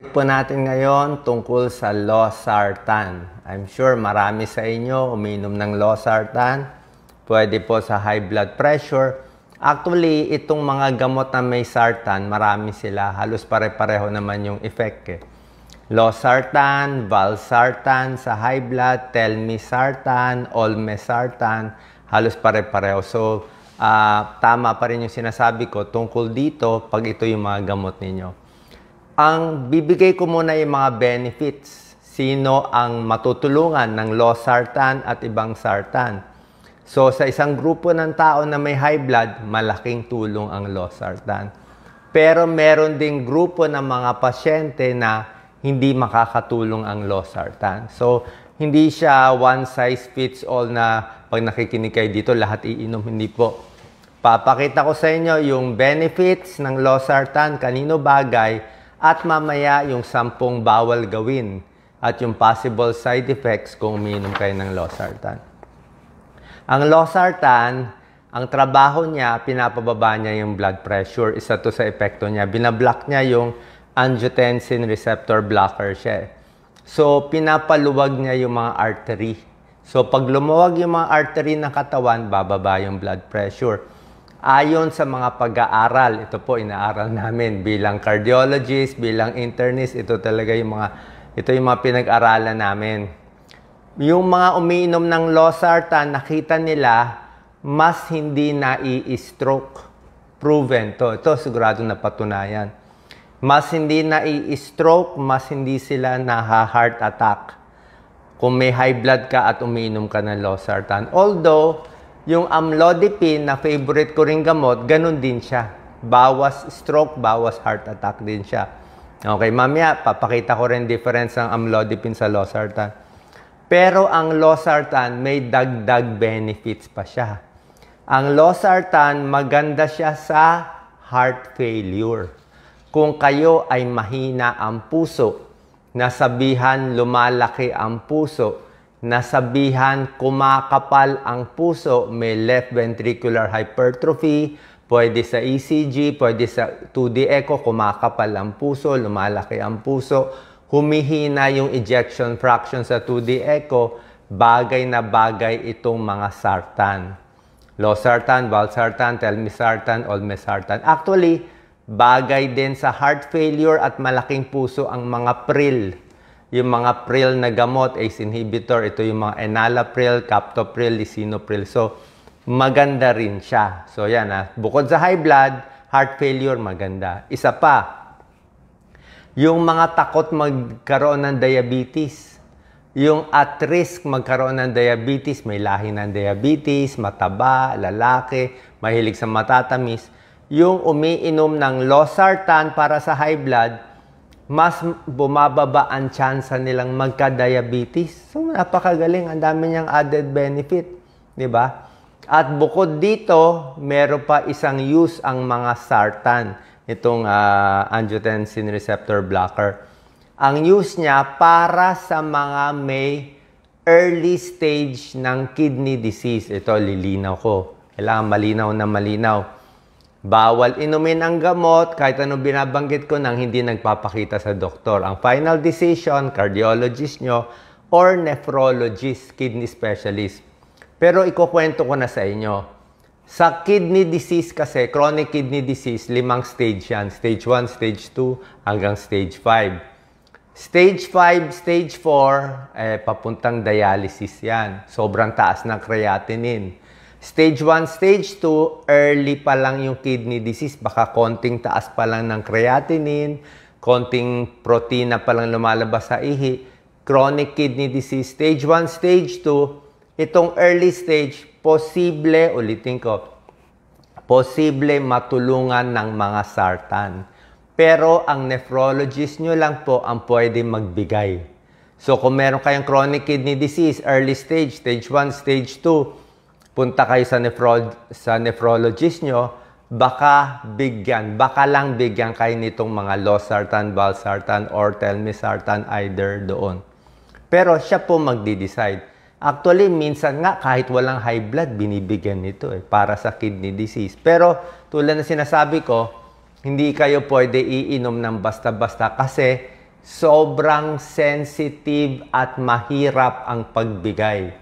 Po natin ngayon tungkol sa losartan. I'm sure marami sa inyo uminom ng losartan. Pwede po sa high blood pressure. Actually, itong mga gamot na may sartan, marami sila. Halos pare-pareho naman yung effect eh. Losartan, valsartan sa high blood, telmisartan, olmesartan, halos pare-pareho. So, tama pa rin yung sinasabi ko tungkol dito pag ito yung mga gamot ninyo. Ang bibigay ko muna yung mga benefits. Sino ang matutulungan ng losartan at ibang sartan. So, sa isang grupo ng tao na may high blood, malaking tulong ang losartan. Pero meron ding grupo ng mga pasyente na hindi makakatulong ang losartan. So, hindi siya one size fits all na pag nakikinig kayo dito, lahat iinom. Hindi po. Papakita ko sa inyo yung benefits ng losartan, kanino bagay, at mamaya yung 10 bawal gawin at yung possible side effects kung umiinom kayo ng losartan. Ang losartan, ang trabaho niya, pinapababa niya yung blood pressure. Isa to sa epekto niya. Binablock niya yung angiotensin receptor blocker siya. So, pinapaluwag niya yung mga artery. So, pag lumuwag yung mga artery ng katawan, bababa yung blood pressure. Ayon sa mga pag-aaral, ito po inaaral namin bilang cardiologist, bilang internist, ito yung mga pinag-aralan namin. Yung mga umiinom ng losartan, nakita nila mas hindi nai-stroke. Proven to. Ito sigurado na patunayan. Mas hindi nai-stroke, mas hindi sila na-heart attack. Kung may high blood ka at umiinom ka ng losartan. Although, yung amlodipine na favorite ko ring gamot, ganun din siya. Bawas stroke, bawas heart attack din siya. Okay, mamaya, papakita ko rin difference ng amlodipine sa losartan. Pero ang losartan, may dagdag benefits pa siya. Ang losartan, maganda siya sa heart failure. Kung kayo ay mahina ang puso, nasabihan lumalaki ang puso, nasabihan kumakapal ang puso, may left ventricular hypertrophy, pwede sa ECG, pwede sa 2D echo, kumakapal ang puso, lumalaki ang puso, humihina yung ejection fraction sa 2D echo, bagay na bagay itong mga sartan. Losartan, valsartan, telmisartan, olmesartan. Actually, bagay din sa heart failure at malaking puso ang mga pril. Yung mga pril na gamot, ACE inhibitor, ito yung mga enalapril, captopril, lisinopril. So, maganda rin siya. So, yan bukod sa high blood, heart failure, maganda. Isa pa, yung mga takot magkaroon ng diabetes. Yung at risk magkaroon ng diabetes, may lahi ng diabetes, mataba, lalaki, mahilig sa matatamis. Yung umiinom ng losartan para sa high blood, mas bumababa ang tsansa nilang magka-diabetes. So, napakagaling. Ang dami niyang added benefit. Diba? At bukod dito, meron pa isang use ang mga sartan. Itong angiotensin receptor blocker. Ang use niya para sa mga may early stage ng kidney disease. Ito, lilinaw ko. Kailangan malinaw na malinaw. Bawal inumin ang gamot kahit anong binabanggit ko nang hindi nagpapakita sa doktor. Ang final decision, cardiologist nyo or nephrologist, kidney specialist. Pero ikukwento ko na sa inyo. Sa kidney disease kasi, chronic kidney disease, 5 stage yan. Stage 1, stage 2, hanggang stage 5. Stage 5, stage 4, papuntang dialysis yan. Sobrang taas ng creatinine. Stage 1, stage 2, early pa lang yung kidney disease. Baka konting taas pa lang ng creatinine, konting protina pa lang lumalabas sa ihi. Chronic kidney disease, stage 1, stage 2. Itong early stage, posible, ulitin ko, posible matulungan ng mga sartan. Pero ang nephrologist nyo lang po ang pwede magbigay. So kung meron kayong chronic kidney disease, early stage, stage 1, stage 2, punta kayo sa nephrologist nyo, baka lang bigyan kayo nitong mga losartan, valsartan, or telmisartan either doon. Pero siya po magdi-decide. Actually, minsan nga kahit walang high blood, binibigyan nito para sa kidney disease. Pero tulad na sinasabi ko, hindi kayo pwede iinom ng basta-basta kasi sobrang sensitive at mahirap ang pagbigay.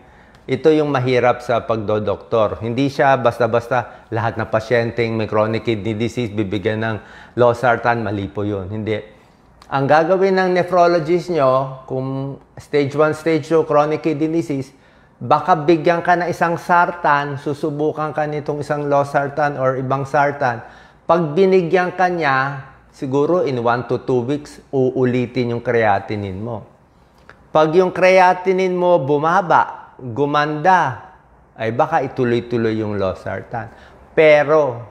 Ito yung mahirap sa pagdodoktor. Hindi siya basta-basta lahat ng pasyenteng may chronic kidney disease bibigyan ng losartan, mali po yun. Hindi. Ang gagawin ng nephrologist nyo, kung stage 1, stage 2 chronic kidney disease, baka bigyan ka na isang sartan, susubukan ka nitong isang losartan or ibang sartan. Pag binigyan ka niya, siguro in 1 to 2 weeks, uulitin yung creatinine mo. Pag yung creatinine mo bumaba, gumanda, ay baka ituloy-tuloy yung losartan. Pero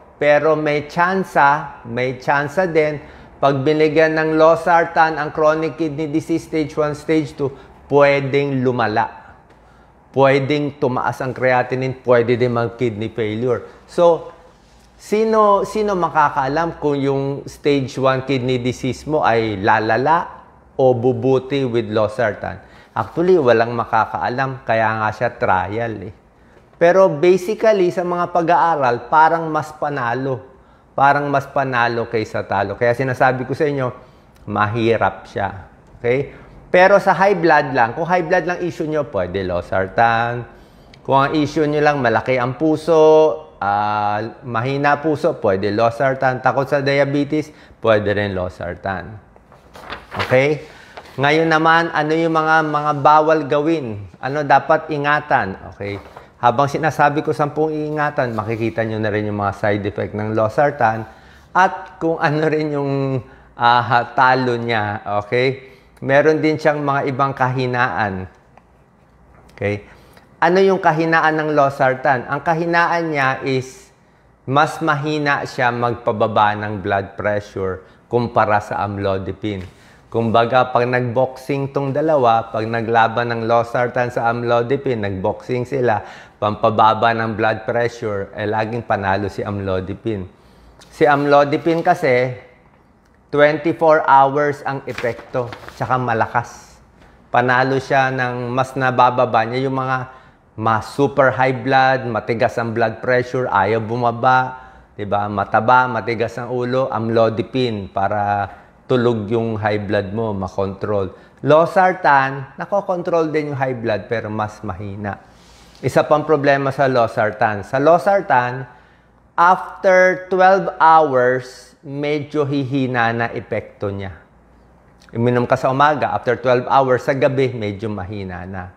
may tsansa din, pag binigyan ng losartan ang chronic kidney disease stage 1, stage 2, pwedeng lumala. Pwedeng tumaas ang creatinine, pwede din mag-kidney failure. So, sino makakaalam kung yung stage 1 kidney disease mo ay lalala o bubuti with losartan? Actually, walang makakaalam, kaya nga siya trial eh. Pero basically, sa mga pag-aaral, parang mas panalo. Parang mas panalo kaysa talo. Kaya sinasabi ko sa inyo, mahirap siya. Okay? Pero sa high blood lang, kung high blood lang issue nyo, pwede losartan. Kung ang issue nyo lang, malaki ang puso, mahina puso, pwede losartan. Takot sa diabetes, pwede rin losartan. Okay? Ngayon naman, ano yung mga bawal gawin? Ano dapat ingatan? Okay. Habang sinasabi ko 10 iingatan, makikita nyo na rin yung mga side effect ng losartan at kung ano rin yung talo niya. Okay. Meron din siyang mga ibang kahinaan. Okay. Ano yung kahinaan ng losartan? Ang kahinaan niya is mas mahina siya magpababa ng blood pressure kumpara sa amlodipine. Kumbaga, pag nag-boxing tong dalawa, pag naglaban ng losartan sa amlodipine, nag-boxing sila, pampababa ng blood pressure, laging panalo si amlodipine. Si amlodipine kasi, 24 hours ang epekto, tsaka malakas. Panalo siya ng mas nabababa niya yung mga super high blood, matigas ang blood pressure, ayaw bumaba, diba? Mataba, matigas ang ulo, amlodipine para tulog yung high blood mo, makontrol. Losartan, nakokontrol din yung high blood pero mas mahina. Isa pang problema sa losartan. Sa losartan, after 12 hours, medyo hihina na epekto niya. Uminom ka sa umaga, after 12 hours, sa gabi, medyo mahina na.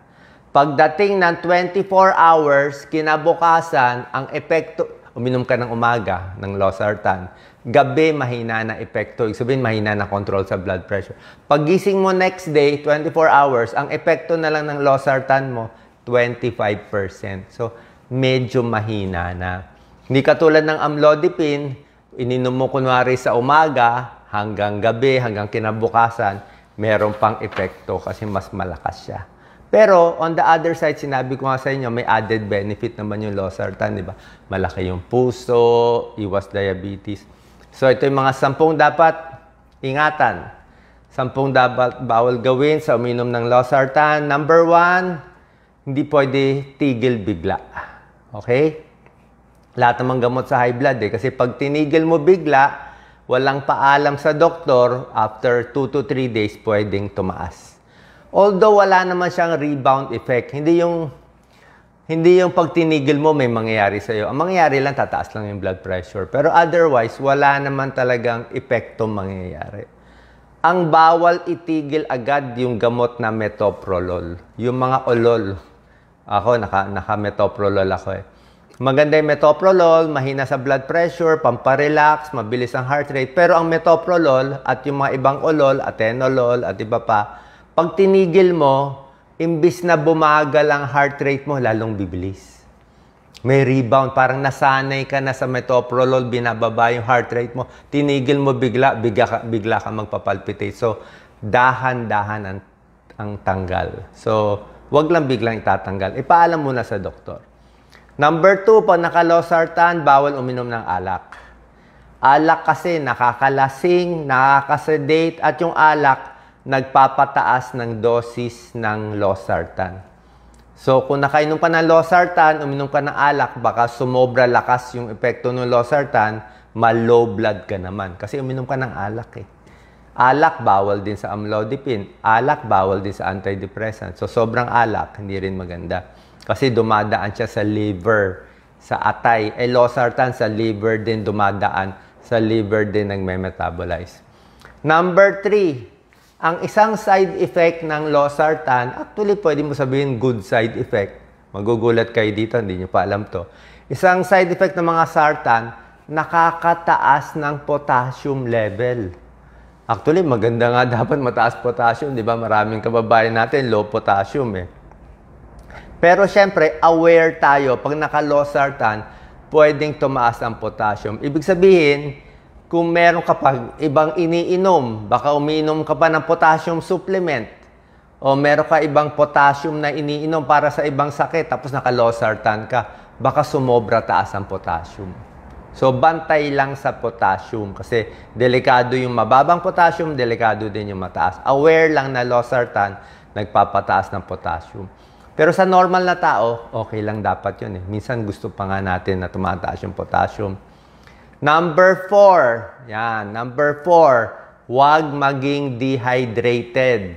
Pagdating ng 24 hours, kinabukasan, ang epekto, uminom ka ng umaga ng losartan, gabi, mahina na epekto. Ibig sabihin, mahina na control sa blood pressure. Paggising mo next day, 24 hours, ang epekto na lang ng losartan mo, 25%. So, medyo mahina na. Hindi katulad ng amlodipine, ininom mo kunwari sa umaga, hanggang gabi, hanggang kinabukasan, meron pang epekto kasi mas malakas siya. Pero, on the other side, sinabi ko nga sa inyo, may added benefit naman yung losartan, di ba? Malaki yung puso, iwas diabetes. So, ito yung mga 10 dapat ingatan. 10 dapat bawal gawin sa uminom ng losartan. Number 1, hindi pwede tigil bigla. Okay? Lahat naman gamot sa high blood eh. Kasi pag tinigil mo bigla, walang paalam sa doktor, after 2 to 3 days, pwedeng tumaas. Although wala naman siyang rebound effect. Hindi yung pag tinigil mo may mangyayari sa'yo. Ang mangyayari lang, tataas lang yung blood pressure. Pero otherwise, wala naman talagang epekto mangyayari. Ang bawal itigil agad yung gamot na metoprolol. Yung mga olol. Ako, naka-metoprolol ako eh. Maganda yung metoprolol, mahina sa blood pressure, pamparelax, mabilis ang heart rate. Pero ang metoprolol at yung mga ibang olol, atenolol at iba pa, pag tinigil mo, imbis na bumagal ang heart rate mo, lalong bibilis. May rebound. Parang nasanay ka na sa metoprolol, binababa yung heart rate mo. Tinigil mo bigla ka magpapalpitate. So, dahan-dahan ang tanggal. So, wag lang biglang itatanggal. Ipaalam muna sa doktor. Number 2, pag naka-losartan, bawal uminom ng alak. Alak kasi nakakalasing, nakakasedate, at yung alak, nagpapataas ng dosis ng losartan. So, kung nakainom ka ng losartan, uminom ka ng alak, baka sumobra lakas yung epekto ng losartan, ma-low blood ka naman. Kasi uminom ka ng alak eh. Alak, bawal din sa amlodipine. Alak, bawal din sa antidepressant. So, sobrang alak, hindi rin maganda. Kasi dumadaan siya sa liver, sa atay. Losartan sa liver din dumadaan. Sa liver din nagme-metabolize. Number 3, ang isang side effect ng losartan, actually pwede mo sabihin good side effect. Magugulat kayo dito, hindi nyo pa alam to. Isang side effect ng mga sartan, nakakataas ng potassium level. Actually, maganda nga dapat mataas potassium, di ba? Maraming kababayan natin, low potassium eh. Pero syempre, aware tayo, pag naka-losartan, pwedeng tumaas ang potassium. Ibig sabihin, kung meron ka pa ibang iniinom, baka umiinom ka pa ng potassium supplement, o meron ka ibang potassium na iniinom para sa ibang sakit, tapos naka-losartan ka, baka sumobra taas ang potassium. So, bantay lang sa potassium kasi delikado yung mababang potassium, delikado din yung mataas. Aware lang na losartan, nagpapataas ng potassium. Pero sa normal na tao, okay lang dapat yun eh. Minsan gusto pa nga natin na tumataas yung potassium. Number 4, yan, number 4, huwag maging dehydrated.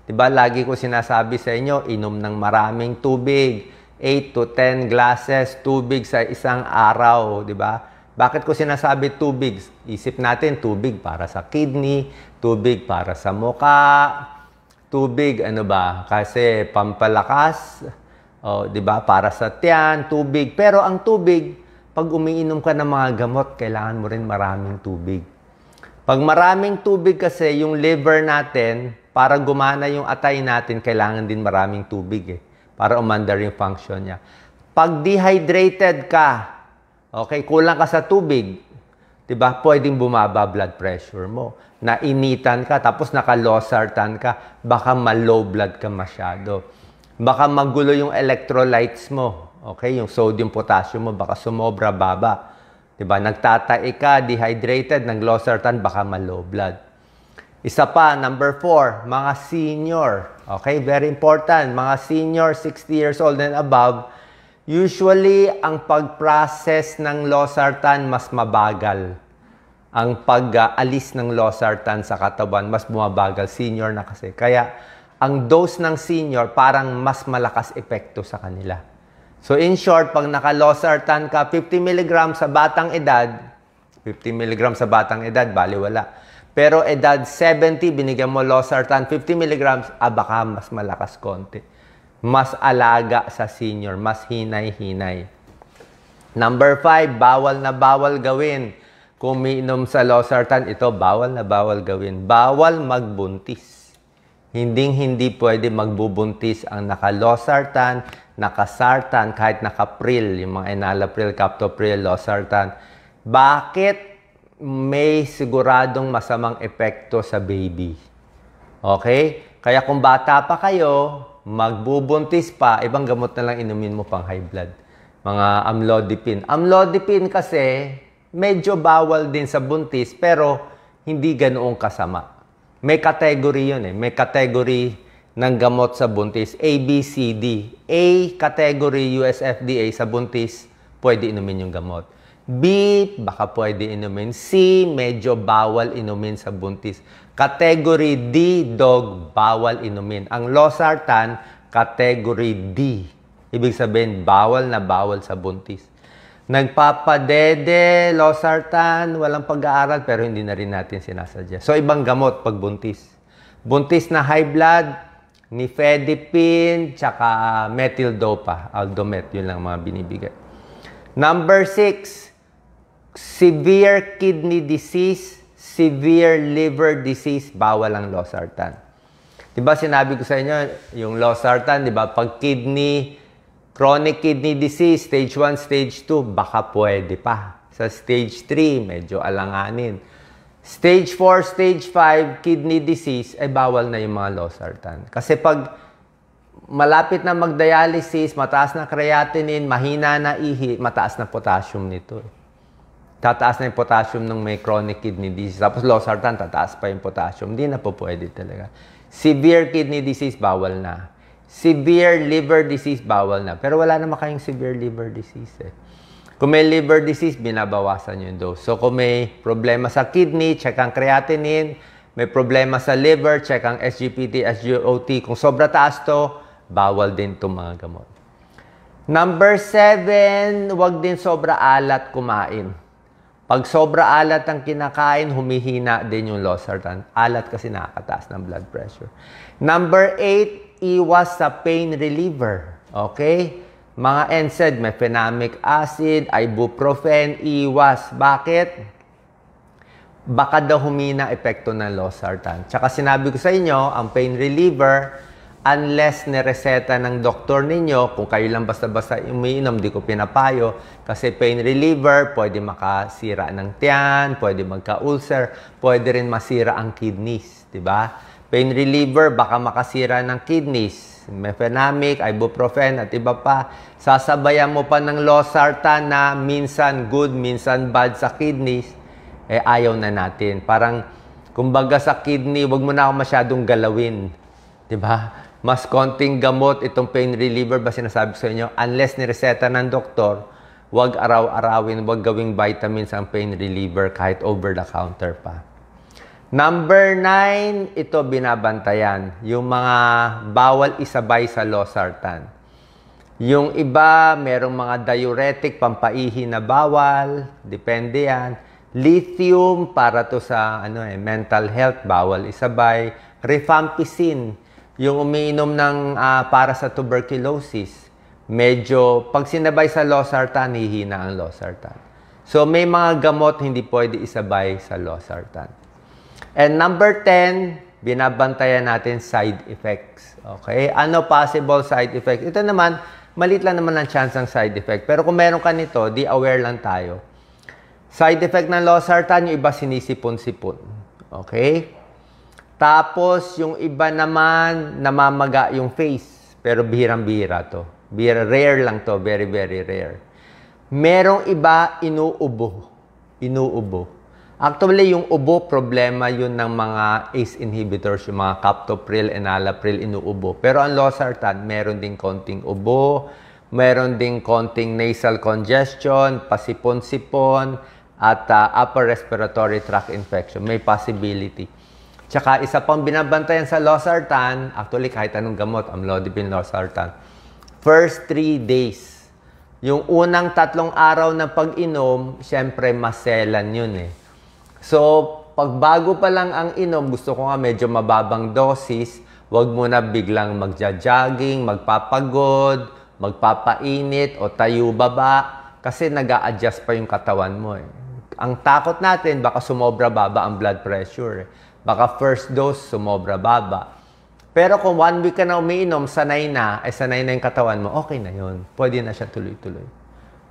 Diba, lagi ko sinasabi sa inyo, inom ng maraming tubig, 8 to 10 glasses tubig sa isang araw, diba? Bakit ko sinasabi tubig? Isip natin, tubig para sa kidney, tubig para sa mukha, tubig, ano ba? Kasi pampalakas, diba? Para sa tiyan, tubig. Pero ang tubig, pag umiinom ka ng mga gamot, kailangan mo rin maraming tubig. Pag maraming tubig kasi, yung liver natin, para gumana yung atay natin, kailangan din maraming tubig eh. Para umandar yung function niya. Pag dehydrated ka, okay, kulang ka sa tubig, diba? Pwedeng bumaba blood pressure mo. Nainitan ka, tapos naka-losartan ka, baka ma-low blood ka masyado. Baka magulo yung electrolytes mo. Okay, yung sodium, potassium mo, baka sumobra, baba. Diba? Nagtatai ka, dehydrated, nag-losartan, baka ma-low blood. Isa pa, number 4, mga senior. Okay, very important. Mga senior, 60 years old and above, usually, ang pag-process ng losartan mas mabagal. Ang pag-alis ng losartan sa katawan, mas bumabagal. Senior na kasi. Kaya, ang dose ng senior, parang mas malakas epekto sa kanila. So, in short, pag naka-losartan ka, 50 mg sa batang edad, 50 mg sa batang edad, baliwala. Pero edad 70, binigyan mo losartan, 50 mg, baka mas malakas konti. Mas alaga sa senior, mas hinay-hinay. Number 5, bawal na bawal gawin. Kung umiinom sa losartan, ito, bawal na bawal gawin. Bawal magbuntis. Hindi pwede magbubuntis ang naka-losartan, naka-sartan, kahit naka-pril, yung mga enalapril, captopril, losartan. Bakit? May siguradong masamang epekto sa baby. Okay? Kaya kung bata pa kayo, magbubuntis pa, ibang gamot na lang inumin mo pang high blood. Mga amlodipine. Amlodipine kasi, medyo bawal din sa buntis, pero hindi ganoong kasama. May category yun eh. May category ng gamot sa buntis. A, B, C, D. A, category US FDA sa buntis, pwede inumin yung gamot. B, baka pwede inumin. C, medyo bawal inumin sa buntis. Category D, dog, bawal inumin. Ang losartan, category D. Ibig sabihin, bawal na bawal sa buntis. Nagpapadede, losartan, walang pag-aaral, pero hindi na rin natin sinasadya. So, ibang gamot pag buntis. Buntis na high blood, nifedipine, tsaka methyl-dopa, Aldomet, yun lang mga binibigay. Number 6, severe kidney disease, severe liver disease, bawal ang losartan. Diba sinabi ko sa inyo, yung losartan, diba, pag kidney, chronic kidney disease, stage 1, stage 2, baka pwede pa. Sa stage 3, medyo alanganin. Stage 4, stage 5, kidney disease, ay bawal na yung mga losartan. Kasi pag malapit na mag-dialysis, mataas na creatinine, mahina na ihi, mataas na potassium nito. Tataas na yung potassium ng may chronic kidney disease. Tapos losartan, tataas pa yung potassium. Hindi na po pwede talaga. Severe kidney disease, bawal na. Severe liver disease, bawal na. Pero wala naman kayong severe liver disease eh. Kung may liver disease, binabawasan yung dose. So kung may problema sa kidney, check ang creatinine, may problema sa liver, check ang SGPT, SGOT. Kung sobra taas to, bawal din itong mga gamot. Number 7, huwag din sobra alat kumain. Pag sobra alat ang kinakain, humihina din yung losartan. Alat kasi nakakataas ng blood pressure. Number 8, iwas sa pain reliever. Okay? Mga NSAID, mefenamic acid, ibuprofen, iwas. Bakit? Baka daw humina epekto ng losartan. Tsaka sinabi ko sa inyo, ang pain reliever, unless nireseta ng doktor ninyo, kung kayo lang basta-basta umiinom, di ko pinapayo, kasi pain reliever, pwede makasira ng tiyan, pwede magka-ulcer, pwede rin masira ang kidneys, di ba? Pain reliever, baka makasira ng kidneys, mefenamic, ibuprofen, at iba pa. Sasabayan mo pa ng losartan na minsan good, minsan bad sa kidneys, eh ayaw na natin. Parang, kumbaga sa kidney, wag mo na ako masyadong galawin, di ba? Mas konting gamot itong pain reliever ba sinasabi ko sa inyo? Unless nireseta ng doktor, huwag araw-arawin, huwag gawing vitamins ang pain reliever kahit over the counter pa. Number 9, ito binabantayan. Yung mga bawal isabay sa losartan. Yung iba, merong mga diuretic, pampaihi na bawal, depende yan. Lithium, para to sa mental health, bawal isabay. Rifampicin, yung umiinom ng para sa tuberculosis, medyo, pag sinabay sa losartan, hihina ang losartan. So, may mga gamot hindi pwede isabay sa losartan. And number 10, binabantayan natin side effects. Okay? Ano possible side effects? Ito naman, maliit lang naman ang chance ng side effect. Pero kung meron ka nito, di aware lang tayo. Side effect ng losartan, yung iba sinisipon-sipon. Okay? Tapos, yung iba naman, namamaga yung face. Pero bihirang-bihira to. Rare lang to. Very, very rare. Merong iba, inuubo. Inuubo. Actually, yung ubo, problema yun ng mga ACE inhibitors, yung mga captopril, enalapril, inuubo. Pero ang losartan, meron ding konting ubo, meron ding konting nasal congestion, pasipon-sipon, at upper respiratory tract infection. May possibility. Tsaka isa pang binabantayan sa losartan, actually kahit anong gamot, amlodipine, losartan, first 3 days. Yung unang 3 araw na pag-inom, syempre maselan yun eh. So, pag bago pa lang ang inom, gusto ko nga medyo mababang dosis, wag mo na biglang magja-jogging, magpapagod, magpapainit o tayo baba, kasi nag-a-adjust pa yung katawan mo eh. Ang takot natin, baka sumobra baba ang blood pressure eh. Baka first dose, sumobra baba. Pero kung 1 week ka na umiinom, sanay na yung katawan mo, okay na yun. Pwede na siya tuloy-tuloy.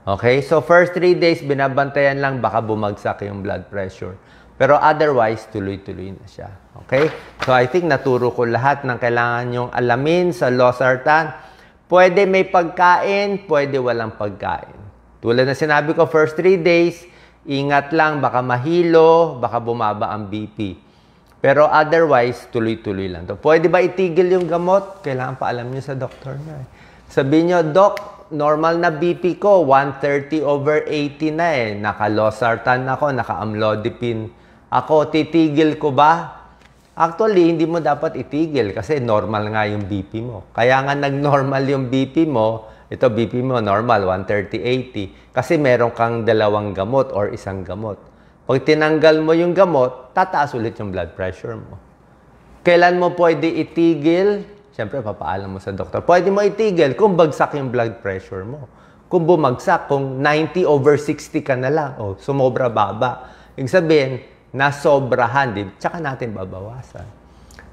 Okay? So, first 3 days, binabantayan lang, baka bumagsak yung blood pressure. Pero otherwise, tuloy-tuloy na siya. Okay? So, I think naturo ko lahat ng kailangan nyong alamin sa losartan. Pwede may pagkain, pwede walang pagkain. Tulad na sinabi ko, first 3 days, ingat lang, baka mahilo, baka bumaba ang BP. Pero otherwise, tuloy-tuloy lang to. Pwede ba itigil yung gamot? Kailangan pa alam nyo sa doktor nyo. Sabihin nyo, Doc, normal na BP ko, 130/80 na eh. Naka-losartan ako, naka-amlodipine ako. Titigil ko ba? Actually, hindi mo dapat itigil kasi normal nga yung BP mo. Kaya nga nag-normal yung BP mo, ito BP mo normal, 130/80. Kasi meron kang 2 gamot or 1 gamot. Pag tinanggal mo yung gamot, tataas ulit yung blood pressure mo. Kailan mo pwede itigil? Siyempre, papaalam mo sa doktor. Pwede mo itigil kung bagsak yung blood pressure mo. Kung bumagsak, kung 90/60 ka na lang, o sumobra baba. Ibig sabihin, nasobrahan, tsaka natin babawasan.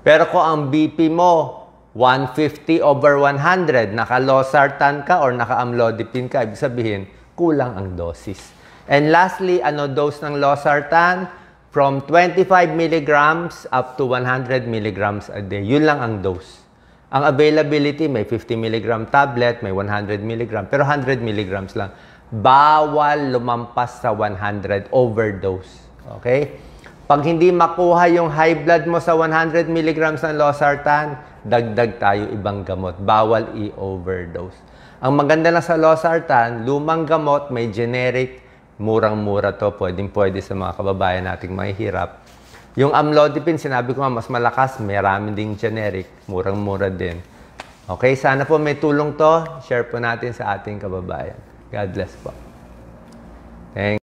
Pero kung ang BP mo, 150/100, naka-losartan ka or naka-amlodipine ka, ibig sabihin, kulang ang dosis. And lastly, ano dose ng losartan? From 25 milligrams up to 100 milligrams a day. Yun lang ang dose. Ang availability, may 50 milligram tablet, may 100 milligram, pero 100 milligrams lang. Bawal lumampas sa 100, overdose. Okay? Pag hindi makuha yung high blood mo sa 100 milligrams ng losartan, dagdag tayo ibang gamot. Bawal i-overdose. Ang maganda na sa losartan, lumang gamot, may generic, murang-mura to, pwedeng-pwede sa mga kababayan nating mahihirap. Yung amlodipine, sinabi ko nga, mas malakas. Marami ding generic. Murang-mura din. Okay, sana po may tulong to. Share po natin sa ating kababayan. God bless po. Thank